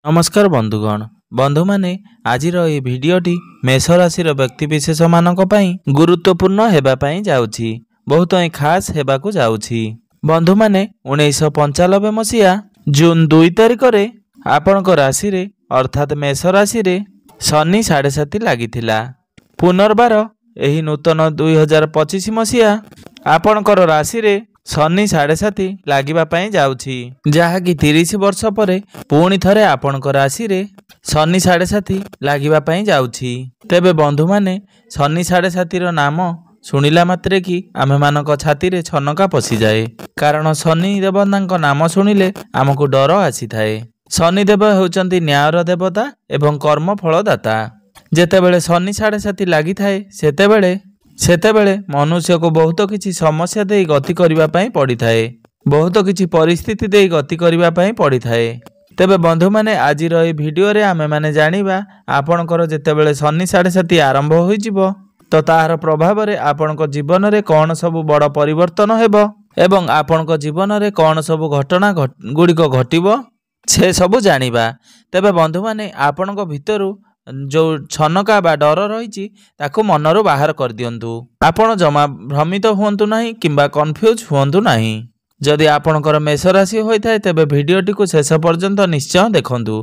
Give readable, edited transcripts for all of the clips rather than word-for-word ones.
नमस्कार बंधुगण बंधु माने आजिर ए भिडियोटी मेष राशि व्यक्तिशेष मानक पई गुरुत्वपूर्ण हेबा पई जाउछि बहुत ही खास हेबाकू जाउछि। बंधु माने 1995 मसीहा जून 2 तारिख रे आपनक राशि रे अर्थात मेष राशि रे शनि 7.5 लागिथिला। पुनर्बार एही नूतन 2025 मसीहा आपनकर राशि रे शनि 7.5 लागिबा पई जाउछि, जहा कि 30 वर्ष परे पुणी थरे आपनक राशि रे शनि 7.5 लागिबा पई जाउछि। तेबे बंधु माने शनि 7.5 रो नाम सुनिला मात्रे कि आमे मानक छाती रे छनका पसी जाए, कारण शनि देवतांक नाम सुनिले आमको डर आसी थाए। शनि देव हेउचंती न्यायर देवता एवं कर्म फलदाता। जेतेबेले शनि 7.5 लागि थाए सेतेबेले मनुष्य को बहुत किछि समस्या दे गति करिबा पई पड़ी थाए, बहुत किछि परिस्थिति दे गति करिबा पई पड़ी थाए। तेबे बंधु माने आजिर ए भिडियो रे आमे माने जानिबा आपनकर जेतेबेले शनि 7.5 आरंभ होई जिवो तो ताहार प्रभाव रे आपनक जीवन रे कोन सब बड़ परिवर्तन हेबो एवं आपनक जीवन रे कोन सब घटना गुड़िक घटिबो से सब जानिबा। तेबे बंधु माने आपनक भितरु जो छनका बा डर रही ताकू मनरू बाहर कर दियंतु। आपण जमा भ्रमित हुंतु नहीं किंबा कन्फ्यूज हुंतु नहीं। जदि आपणकर मेष राशि होइथाय तेबे भिडियोटी को शेष पर्यंत निश्चय देखंतु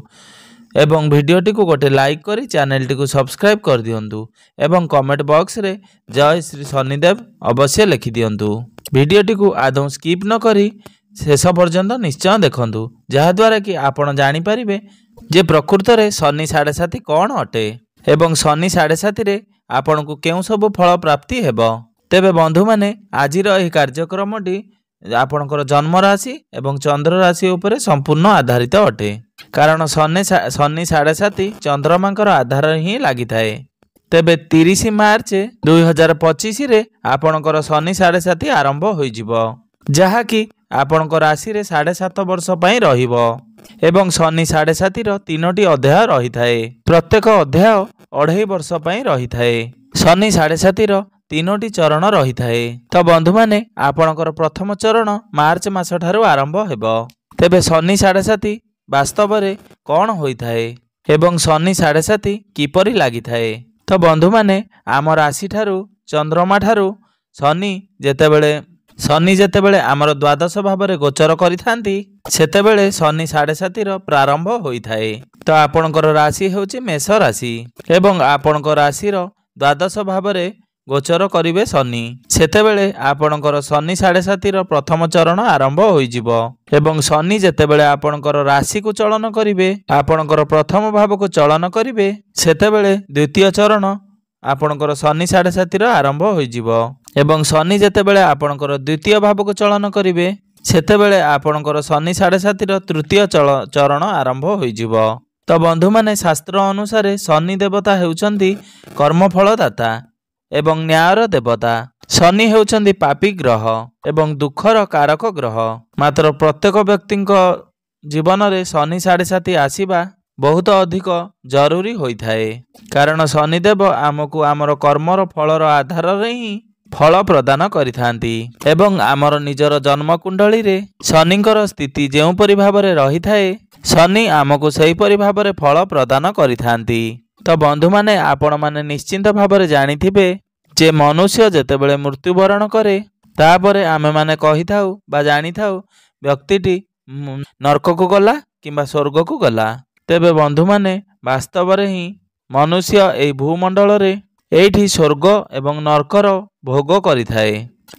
एवं भिडियोटी को गोटे लाइक करी चैनल टी को सब्सक्राइब कर दियंतु एवं कमेंट बॉक्स रे जय श्री शनिदेव अवश्य लिखि दियंतु। भिडियोटी को आदौ स्किप न करी शेष पर्यंत निश्चय देखंतु, जहा द्वारा कि आपण जानि परिबे जे प्रकृत रे शनि 7.5 कौन अटे एवं शनि 7.5 रे आपन को केउ सब फल प्राप्ति हेबो। तेबे बंधु माने आजिर एही कार्यक्रमटी आपनकर जन्म राशि एवं चंद्र राशि उपरे संपूर्ण आधारित अटे, कारण शनि 7.5 चंद्रमांकर आधार ही लागि थाए। तेबे 30 मार्च 2025 रे आपनकर शनि 7.5 आरंभ होई जिवो, जहा कि आपनकर राशि रे 7.5 वर्ष पई रहिबो एवं शनि 7.5 रो 3टी अध्याय रही थाए। प्रत्येक अध्याय 2.5 वर्ष पई रही थाए। शनि 7.5 रो 3टी चरण रही थाए। तो बंधु माने आपनकर प्रथम चरण मार्च मास ठारू आरंभ हेबो। तेबे शनि 7.5 वास्तव रे कोन होई थाए एवं शनि 7.5 किपरि लागि थाए। तो बंधु माने आम राशि ठारू चंद्रमा ठारू शनि जेतेबेले आमर द्वादश भाव रे गोचर करिथांती सेतेबेले शनि 7.5 रो प्रारंभ होई थाए। तो आपनकर राशि हेउची मेष राशि एवं आपनकर राशि रो द्वादश भाव रे गोचर करिवे शनि, सेतेबेले आपनकर शनि 7.5 रो प्रथम चरण आरंभ होई जिवो एवं शनि जेतेबेले आपनकर राशि को चलन करिवे आपनकर प्रथम भाव को चलन करिवे सेतेबेले द्वितीय चरण आपनकर शनि 7.5 रो आरंभ होई जिवो एवं शनि जेतेबेले आपनकर द्वितीय भाव को चलन करिवे सेतेबेले आपनकर शनि 7.5 रो तृतीय चरण आरंभ होई जिवो। तो बंधु माने शास्त्र अनुसार शनि देवता हेउचंती कर्मफलदाता एवं न्यायर देवता। शनि हेउचंती पापी ग्रह एवं दुखर कारक ग्रह। मात्र प्रत्येक व्यक्ति जीवन रे शनि 7.5 आसीबा बहुत अधिक जरूरी होई थाए, कारण शनिदेव आमको आमर कर्मर फलर आधार रे ही फल प्रदान करिथांती एवं आमर निजर जन्म कुंडली रे शनिकर स्थिति जेउ परि भाव रे रही थाए शनि आमको सही परि भाव रे फल प्रदान करिथांती। तो बंधु माने आपण माने निश्चिंत भाव रे जानिथिबे जे मनुष्य जेतेबेले मृत्युवरण करे तापरे आमे माने कहि थाउ बा जानि थाउ व्यक्तिटी नरक को गला किंबा स्वर्ग को गला। तेबे बंधु माने वास्तव रे ही मनुष्य एई भूमंडल रे एठी स्वर्ग एवं नरकर भोग करि थाए।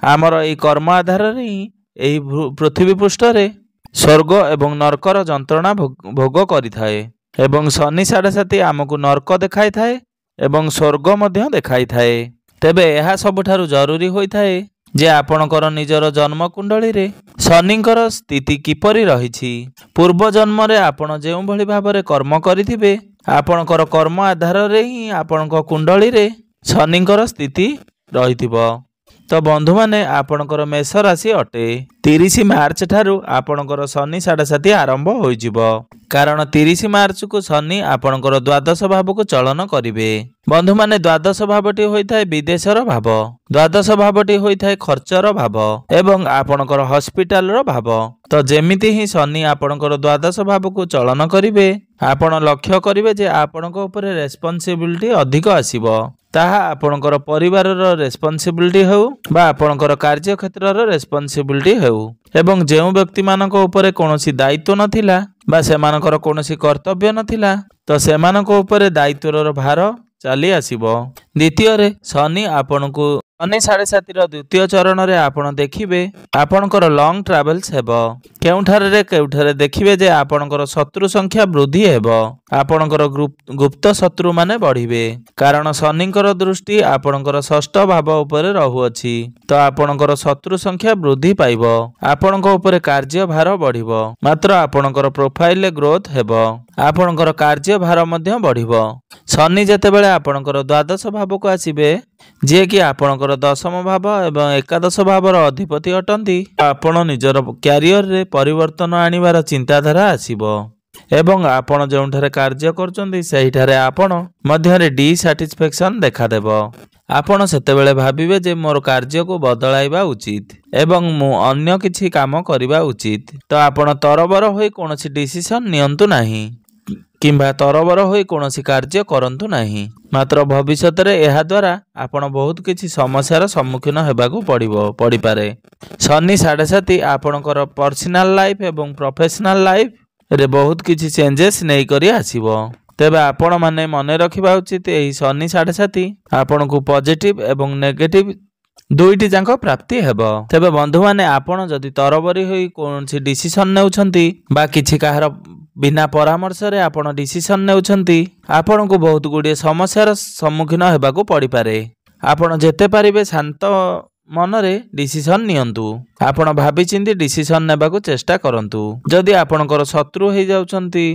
आमर एई कर्म आधार रे ही एई पृथ्वी पृष्ठ रे स्वर्ग एवं नरकर जंत्रणा भोग करि थाए एवं शनि 7.5 आमको नरक देखाई थाए एवं स्वर्ग मध्य देखाई थाए। तेबे एहा सबठारु जरूरी होई थाए जे आपणकर निजर जन्म कुंडली रे शनिकर स्थिति किपरि रहिछि। पूर्व जन्म रे आपण जेउ भली भाव रे कर्म करिथिबे आपणकर कर्म आधार रे ही आपणक कुंडली रे शनिकर स्थिति रहिथिबो। तो बंधु माने आपणकर मेष राशि अटे 30 मार्च ठारू आपणकर शनि साढ़े साथी आरंभ होइजिबो कारण 30 मार्च को शनि आपणकर द्वादश भाव को चलन करिवे। बंधु माने द्वादश भावटी होइथाय विदेशर भाव, द्वादश भावटी होइथाय खर्चर भाव एवं आपणकर हॉस्पिटल रो भाव। तो जेमिति ही शनि आपणकर द्वादश भाव को चलन करिवे आपण लक्ष्य करिवे जे आपणक ऊपर रेस्पॉन्सिबिलिटी अधिक आसीबो ताहा आपणकर परिवार रेस्पॉन्सिबिलिटी हेउ बा आपणकर कार्य क्षेत्र रेस्पॉन्सिबिलिटी हेउ एवं जेउ व्यक्ति मानक ऊपर कोनोसी दायित्व नथिला बा सेमानकर कोनोसी कर्तव्य नथिला तो सेमानक ऊपर दायित्वर भार चली आसीबो। द्वितीय रे शनि आपणकु शनि साढ़े सातिर द्वितीय चरण रे आपण देखिबे आपणकर लॉन्ग ट्रावेल्स हेबो केउठारे देखिबे जे आपणकर शत्रु संख्या वृद्धि हेबो आपणकर गुप्त शत्रु माने बढ़िबे कारण शनिकर दृष्टि आपणकर षष्ठ भाव ऊपर रहुअछि तो आपणकर शत्रु संख्या वृद्धि पाइबो आपणक ऊपर कार्य भार बढ़िबो मात्र आपणकर प्रोफाइल ग्रोथ हेबो आपणकर कार्य भार मध्य बढ़िबो। शनि जेतेबेले आपणकर द्वादश भाव को आसीबे जे कि आपणकर दशम भाव एवं एकादश भावर अधिपति अटंती आपण निजर क्यारियर रे परिवर्तन आनिबार चिंताधारा आसीबो एवं आपण जोंठारे कार्य करचंदी सेहिठारे आपण मध्यरे डिसैटिस्फैक्शन देखा देबो आपण सेतेबेले भाबिबे जे मोर कार्य को बदलाइबा उचित एवं मु अन्य किछि काम करिबा उचित तो आपण तरबर होई कोनोसी डिसिजन नियंतु नाही किंबा तरबर होई कोनोसी कार्य करंतु नाही मात्र भविष्यत रे एहा द्वारा आपण बहुत किछि समस्यार सम्मुखीन हेबाकू पड़ी पारे। शनि साढ़े साथी आपणकर पर्सनल लाइफ एवं प्रोफेशनल लाइफ रे बहुत किछि चेंजेस नै करी आसीबो तेबे आपण माने मने रखिबा उचित एही शनि साढ़े साथी आपणकू पॉजिटिव एवं नेगेटिव दुईटी जांक प्राप्ति हेबो। तेबे बंधु माने आपण जदि तरबरी होई कोनसी डिसिजन नेउछंती बा किछि काहर बिना परामर्श रे आपण डिसिजन नेउछंती आपण को बहुत गुड़िए समस्यार सम्मुखीन हेबाकू पड़ी पारे। आपण जेते पारिबे शांत मन रे डिसिजन नियंतु आपण भाबी चिंती डिसिजन नेबाकू चेष्टा करंतु जदि आपणकर शत्रु हो जाउछंती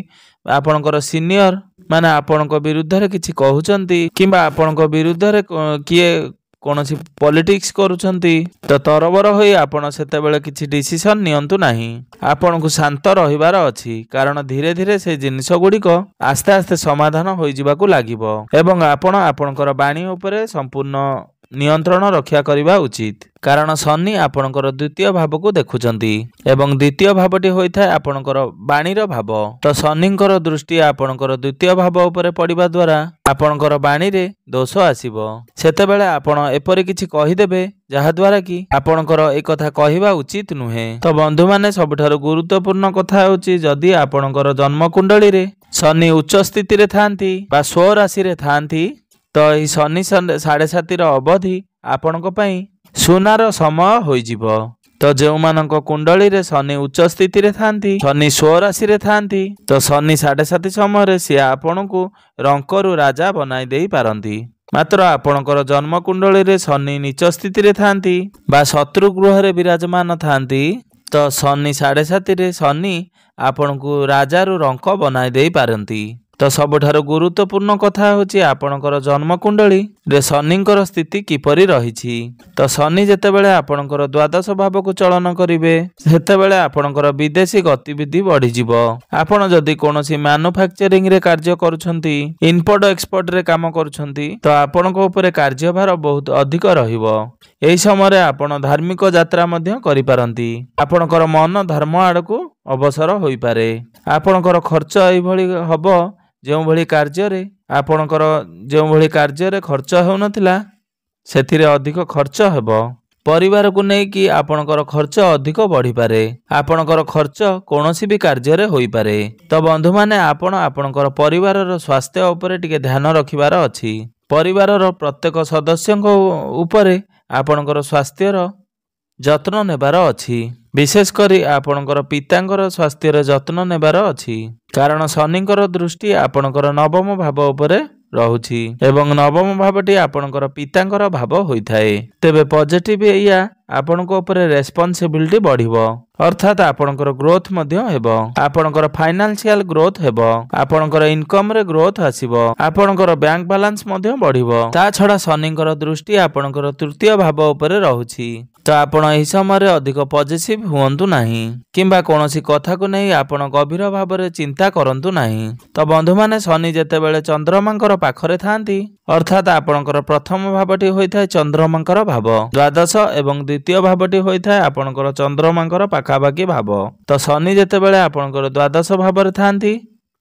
आपणकर सीनियर माने आपणक विरुद्ध रे किछि कहउछंती किंबा आपणक विरुद्ध रे किए कोनोसी पॉलिटिक्स करूछंती तो तरबर होई आपण सेतेबेले किछि डिसिजन नियंतु नाही आपणकू शांत रहिबार अछि कारण धीरे धीरे से जिनिस गुड़िक आस्ते आस्ते समाधान होई जिबाकू लागिबो एवं आपण आपणकर बाणी उपरे संपूर्ण नियंत्रण रक्षा करिबा उचित कारण शनि आपणकर द्वितीय भाव को देखुचंती एवं द्वितीय भावटी होइथाय आपणकर बाणीर भाव तो शनिकर दृष्टि आपणकर द्वितीय भाव उपरे पड़िबा द्वारा आपणकर बाणी रे दोष आसीबो सेतेबेले आपण एपरि किछि कहिदेबे जहा द्वारा कि आपणकर ए कथा कहिबा उचित नुहे। तो बंधु माने सबठारु गुरुत्वपूर्ण कथा होछि जदि आपणकर जन्म कुंडली रे शनि उच्च स्थिति रे थांती बा स्व राशि रे थांती तो यही शनि साढ़े सातिर अवधि आपणक पई सुनार समय होइजिबो। तो जो मानक कुंडली रे शनि उच्च स्थिति रे थांती शनि स्व राशि रे थांती तो शनि साढ़े साति समय रे से आपणकू रंकरु राजा बनाई देई पारंती मात्र आपणकर जन्म कुंडली रे शनि नीच स्थिति रे थांती बा शत्रु गृह रे विराजमान थांती तो शनि साढ़े साति रे शनि आपणकू राजारू रंक बनाई देई पारंती। तो सबठारु गुरुत्वपूर्ण कथा होची आपणकर जन्म कुंडली रे शनिकर स्थिति किपरि रहिछि। तो शनि जेतेबेले आपणकर द्वादश भाव को चलन करिवे सेतेबेले आपणकर विदेशी गतिविधि बढ़ी जिवो आपण जदि कोनोसी मैन्युफैक्चरिंग रे कार्य करूछंती इम्पोर्ट एक्सपोर्ट रे काम करूछंती तो आपणक ऊपर कार्यभार बहुत अधिक रहिबो एही समय आपण धार्मिक यात्रा मध्य करि पारंती आपणकर मन धर्म आड़कू अवसर होई पारे आपणकर खर्च एई भली हबो जो भली कार्य रे आपणकर जो भली कार्य रे खर्च हेउ नथिला सेथिरे अधिक खर्च हेबो परिवार को नहीं कि आपणकर खर्च अधिक बढ़ी पारे आपणकर खर्च कोनोसी भी कार्य रे होई पारे। तो बंधु माने आपण आपणकर परिवार रो स्वास्थ्य उपरे टिके ध्यान रखिबार अछि परिवार रो प्रत्येक सदस्यक उपरे आपणकर स्वास्थ्य रो जत्न नेबार अछि विशेष करी आपणकर पितांकर स्वास्थ्य रे जत्न नेबार अछि कारण शनिकर दृष्टि आपणकर नवम भाव उपरे ରହୁଛି ଏବଂ ନବମ ଭାବଟି ଆପଣଙ୍କର ପିତାଙ୍କର ଭାବ ହୋଇଥାଏ। ତେବେ ପଜିଟିଭ ଏଇଆ ଆପଣଙ୍କ ଉପରେ ରେସ୍ପନ୍ସିବିଲିଟି ବଢିବ, ଅର୍ଥାତ୍ ଆପଣଙ୍କର ଗ୍ରୋଥ ମଧ୍ୟ ହେବ। ଆପଣଙ୍କର ଫାଇନାନ୍ସିଆଲ ଗ୍ରୋଥ ହେବ, ଆପଣଙ୍କର ଇନକମରେ ଗ୍ରୋଥ ଆସିବ, ଆପଣଙ୍କର ବ୍ୟାଙ୍କ ବାଲାନ୍ସ ମଧ୍ୟ ବଢିବ। ତା ଛଡା ଶନିଙ୍କର ଦୃଷ୍ଟି ଆପଣଙ୍କର ତୃତୀୟ ଭାବ ଉପରେ ରହୁଛି। ତ ଆପଣ ଏହି ସମୟରେ ଅଧିକ ପଜିଟିଭ ହୁଅନ୍ତୁ ନାହିଁ କିମ୍ବା କୌଣସି କଥାକୁ ନେଇ ଆପଣ ଗଭୀର ଭାବରେ ଚିନ୍ତା କରନ୍ତୁ ନାହିଁ। ତ ବନ୍ଧୁମାନେ, ଶନି ଯେତେବେଳେ ଚନ୍ଦ୍ରମାଙ୍କର ପାଖରେ ଥାନ୍ତି, ଅର୍ଥାତ୍ ଆପଣଙ୍କର ପ୍ରଥମ ଭାବଟି ହୋଇଥାଏ ଚନ୍ଦ୍ରମାଙ୍କର ଭାବ, ଦ୍ୱାଦଶ ଏବଂ ଦ୍ୱିତୀୟ ଭାବଟି ହୋଇଥାଏ ଆପଣଙ୍କର ଚନ୍ଦ୍ରମାଙ୍କର ପାଖାପାଖି ଭାବ। ତ ଶନି ଯେତେବେଳେ ଆପଣଙ୍କର ଦ୍ୱାଦଶ ଭାବରେ ଥାନ୍ତି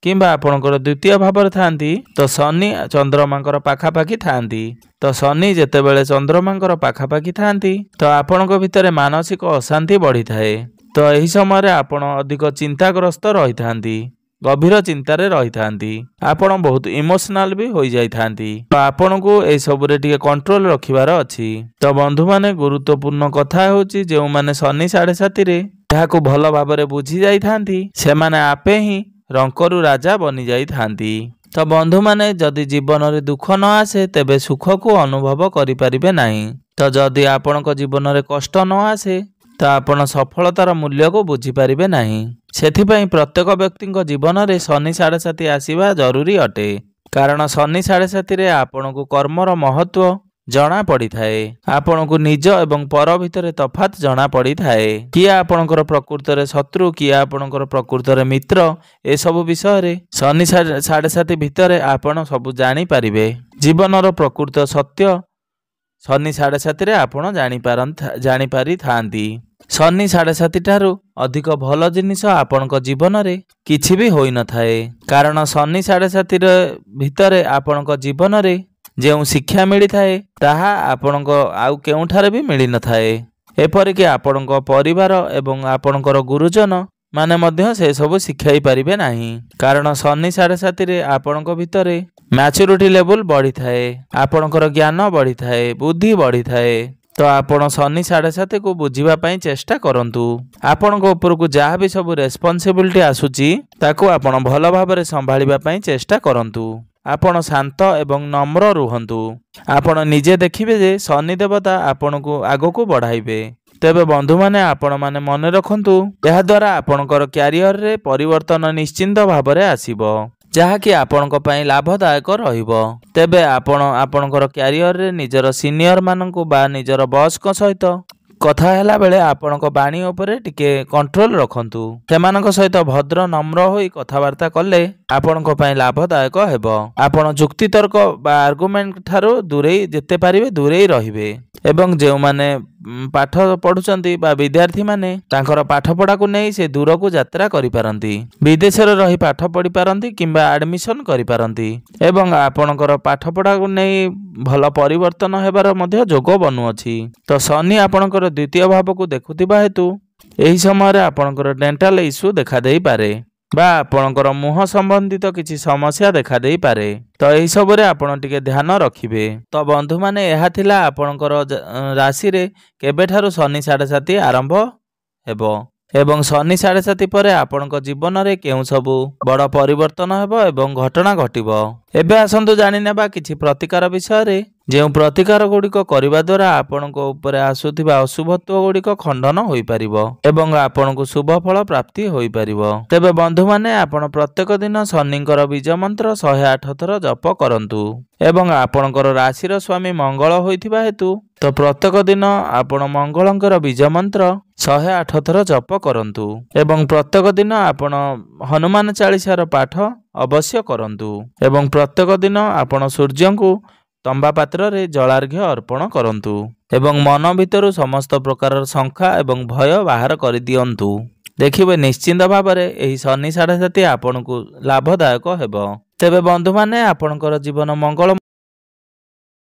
କିମ୍ବା ଆପଣଙ୍କର ଦ୍ୱିତୀୟ ଭାବରେ ଥାନ୍ତି, ତ ଶନି ଚନ୍ଦ୍ରମାଙ୍କର ପାଖାପାଖି ଥାନ୍ତି। ତ ଶନି ଯେତେବେଳେ ଚନ୍ଦ୍ରମାଙ୍କର ପାଖାପାଖି ଥାନ୍ତି, ତ ଆପଣଙ୍କ ଭିତରେ ମାନସିକ ଅଶାନ୍ତି ବଢିଥାଏ। ତ ଏହି ସମୟରେ ଆପଣ ଅଧିକ ଚିନ୍ତାଗ୍ରସ୍ତ ରହିଥାନ୍ତି, ଗଭୀର ଚିନ୍ତାରେ ରହିଥାନ୍ତି, ଆପଣ ବହୁତ ଇମୋସନାଲ ବି ହୋଇଯାଇଥାନ୍ତି। ତ ଆପଣଙ୍କୁ ଏସବୁରେ ଟିକେ କଣ୍ଟ୍ରୋଲ ରଖିବାର ଅଛି। ତ ବନ୍ଧୁମାନେ, ଗୁରୁତ୍ୱପୂର୍ଣ୍ଣ କଥା ହେଉଛି ଯେଉଁମାନେ ଶନି 7.5ରେ ଏହାକୁ ଭଲ ଭାବରେ ବୁଝି ଯାଇଥାନ୍ତି, ସେମାନେ ଆପେ ହିଁ ରଙ୍କରୁ ରାଜା ବନି ଯାଇଥାନ୍ତି। ତ ବନ୍ଧୁମାନେ, ଯଦି ଜୀବନରେ ଦୁଃଖ ନ ଆସେ ତେବେ ସୁଖକୁ ଅନୁଭବ କରିପାରିବେ ନାହିଁ। ତ ଯଦି ଆପଣଙ୍କ ଜୀବନରେ କଷ୍ଟ ନ ଆସେ ତ ଆପଣ ସଫଳତାର ମୂଲ୍ୟକୁ ବୁଝିପାରିବେ ନାହିଁ। ସେଥିପାଇଁ ପ୍ରତ୍ୟେକ ବ୍ୟକ୍ତିଙ୍କ ଜୀବନରେ ଶନି 7.5 ଆସିବା ଜରୁରୀ ଅଟେ, କାରଣ ଶନି 7.5ରେ ଆପଣଙ୍କୁ କର୍ମର ମହତ୍ଵ ଜଣା ପଡିଥାଏ। ଆପଣଙ୍କୁ ନିଜ ଏବଂ ପର ଭିତରେ ତଫାତ୍ ଜଣା ପଡିଥାଏ। କିଏ ଆପଣଙ୍କର ପ୍ରକୃତରେ ଶତ୍ରୁ, କିଏ ଆପଣଙ୍କର ପ୍ରକୃତରେ ମିତ୍ର, ଏସବୁ ବିଷୟରେ ଶନି 7.5 ଭିତରେ ଆପଣ ସବୁ ଜାଣିପାରିବେ। ଜୀବନର ପ୍ରକୃତ ସତ୍ୟ ଶନି 7.5ରେ ଆପଣ ଜାଣିପାରିଥାନ୍ତି। ଶନି 7.5 ଠାରୁ ଅଧିକ ଭଲ ଜିନିଷ ଆପଣଙ୍କ ଜୀବନରେ କିଛି ବି ହୋଇନଥାଏ, କାରଣ ଶନି 7.5 ଭିତରେ ଆପଣଙ୍କ ଜୀବନରେ ଯେଉଁ ଶିକ୍ଷା ମିଳିଥାଏ ତାହା ଆପଣଙ୍କ ଆଉ କେଉଁଠାରେ ବି ମିଳିନଥାଏ। ଏପରିକି ଆପଣଙ୍କ ପରିବାର ଏବଂ ଆପଣଙ୍କର ଗୁରୁଜନ ମାନେ ମଧ୍ୟ ସେସବୁ ଶିଖାଇ ପାରିବେ ନାହିଁ, କାରଣ ଶନି 7.5ରେ ଆପଣଙ୍କ ଭିତରେ ମ୍ୟାଚୁରିଟି ଲେଭେଲ ବଢିଥାଏ, ଆପଣଙ୍କର ଜ୍ଞାନ ବଢିଥାଏ, ବୁଦ୍ଧି ବଢିଥାଏ। ତ ଆପଣ ଶନି 7.5କୁ ବୁଝିବା ପାଇଁ ଚେଷ୍ଟା କରନ୍ତୁ। ଆପଣଙ୍କ ଉପରକୁ ଯାହା ବି ସବୁ ରେସ୍ପନ୍ସିବିଲିଟି ଆସୁଛି ତାକୁ ଆପଣ ଭଲ ଭାବରେ ସମ୍ଭାଳିବା ପାଇଁ ଚେଷ୍ଟା କରନ୍ତୁ। ଆପଣ ଶାନ୍ତ ଏବଂ ନମ୍ର ରୁହନ୍ତୁ। ଆପଣ ନିଜେ ଦେଖିବେ ଯେ ଶନି ଦେବତା ଆପଣଙ୍କୁ ଆଗକୁ ବଢାଇବେ। ତେବେ ବନ୍ଧୁମାନେ, ଆପଣମାନେ ମନେ ରଖନ୍ତୁ, ଏହାଦ୍ୱାରା ଆପଣଙ୍କର କ୍ୟାରିୟରରେ ପରିବର୍ତ୍ତନ ନିଶ୍ଚିନ୍ତ ଭାବରେ ଆସିବ, ଯାହାକି ଆପଣଙ୍କ ପାଇଁ ଲାଭଦାୟକ ରହିବ। ତେବେ ଆପଣ ଆପଣଙ୍କର କ୍ୟାରିୟରରେ ନିଜର ସିନିୟର ମାନଙ୍କୁ ବା ନିଜର ବସ୍ଙ୍କ ସହିତ କଥା ହେଲା ବେଳେ ଆପଣଙ୍କ ବାଣୀ ଉପରେ ଟିକେ କଣ୍ଟ୍ରୋଲ ରଖନ୍ତୁ। ସେମାନଙ୍କ ସହିତ ଭଦ୍ର ନମ୍ର ହୋଇ କଥାବାର୍ତ୍ତା କଲେ ଆପଣଙ୍କ ପାଇଁ ଲାଭଦାୟକ ହେବ। ଆପଣ ଯୁକ୍ତିତର୍କ ବା ଆର୍ଗୁମେଣ୍ଟ ଠାରୁ ଯେତେ ପାରିବେ ଦୂରେଇ ରହିବେ। ଏବଂ ଯେଉଁମାନେ ପାଠ ପଢୁଛନ୍ତି ବା ବିଦ୍ୟାର୍ଥୀମାନେ ତାଙ୍କର ପାଠପଢାକୁ ନେଇ ସେ ଦୂରକୁ ଯାତ୍ରା କରିପାରନ୍ତି, ବିଦେଶରେ ରହି ପାଠ ପଢିପାରନ୍ତି କିମ୍ବା ଆଡମିସନ କରିପାରନ୍ତି ଏବଂ ଆପଣଙ୍କର ପାଠପଢାକୁ ନେଇ ଭଲ ପରିବର୍ତ୍ତନ ହେବାର ମଧ୍ୟ ଯୋଗ ବନୁଅଛି। ତ ଶନି ଆପଣଙ୍କର ଦ୍ୱିତୀୟ ଭାବକୁ ଦେଖୁଥିବା ହେତୁ ଏହି ସମୟରେ ଆପଣଙ୍କର ଡେଣ୍ଟାଲ ଇସ୍ୟୁ ଦେଖାଦେଇପାରେ ବା ଆପଣଙ୍କର ମୁହଁ ସମ୍ବନ୍ଧିତ କିଛି ସମସ୍ୟା ଦେଖାଦେଇପାରେ। ତ ଏହିସବୁରେ ଆପଣ ଟିକେ ଧ୍ୟାନ ରଖିବେ। ତ ବନ୍ଧୁମାନେ, ଏହା ଥିଲା ଆପଣଙ୍କର ରାଶିରେ କେବେଠାରୁ ଶନି 7.5 ଆରମ୍ଭ ହେବ ଏବଂ ଶନି 7.5 ପରେ ଆପଣଙ୍କ ଜୀବନରେ କେଉଁ ସବୁ ବଡ଼ ପରିବର୍ତ୍ତନ ହେବ ଏବଂ ଘଟଣା ଘଟିବ। ଏବେ ଆସନ୍ତୁ ଜାଣିନେବା କିଛି ପ୍ରତିକାର ବିଷୟରେ, ଯେଉଁ ପ୍ରତିକାର ଗୁଡ଼ିକ କରିବା ଦ୍ୱାରା ଆପଣଙ୍କ ଉପରେ ଆସୁଥିବା ଅଶୁଭତ୍ୱ ଗୁଡ଼ିକ ଖଣ୍ଡନ ହୋଇପାରିବ ଏବଂ ଆପଣଙ୍କୁ ଶୁଭ ଫଳ ପ୍ରାପ୍ତି ହୋଇପାରିବ। ତେବେ ବନ୍ଧୁମାନେ, ଆପଣ ପ୍ରତ୍ୟେକ ଦିନ ଶନିଙ୍କର ବୀଜ ମନ୍ତ୍ର 108 ଥର ଜପ କରନ୍ତୁ ଏବଂ ଆପଣଙ୍କର ରାଶିର ସ୍ୱାମୀ ମଙ୍ଗଳ ହୋଇଥିବା ହେତୁ ତ ପ୍ରତ୍ୟେକ ଦିନ ଆପଣ ମଙ୍ଗଳଙ୍କର ବୀଜ ମନ୍ତ୍ର 108 ଥର ଜପ କରନ୍ତୁ ଏବଂ ପ୍ରତ୍ୟେକ ଦିନ ଆପଣ ହନୁମାନ ଚାଳିଶାର ପାଠ ଅବଶ୍ୟ କରନ୍ତୁ ଏବଂ ପ୍ରତ୍ୟେକ ଦିନ ଆପଣ ସୂର୍ଯ୍ୟଙ୍କୁ ତମ୍ବା ପାତ୍ରରେ ଜଳାର୍ଘ୍ୟ ଅର୍ପଣ କରନ୍ତୁ ଏବଂ ମନ ଭିତରୁ ସମସ୍ତ ପ୍ରକାରର ଶଙ୍କା ଏବଂ ଭୟ ବାହାର କରିଦିଅନ୍ତୁ। ଦେଖିବେ ନିଶ୍ଚିନ୍ତ ଭାବରେ ଏହି ଶନି 7.5 ଆପଣଙ୍କୁ ଲାଭଦାୟକ ହେବ। ତେବେ ବନ୍ଧୁମାନେ, ଆପଣଙ୍କର ଜୀବନ ମଙ୍ଗଳ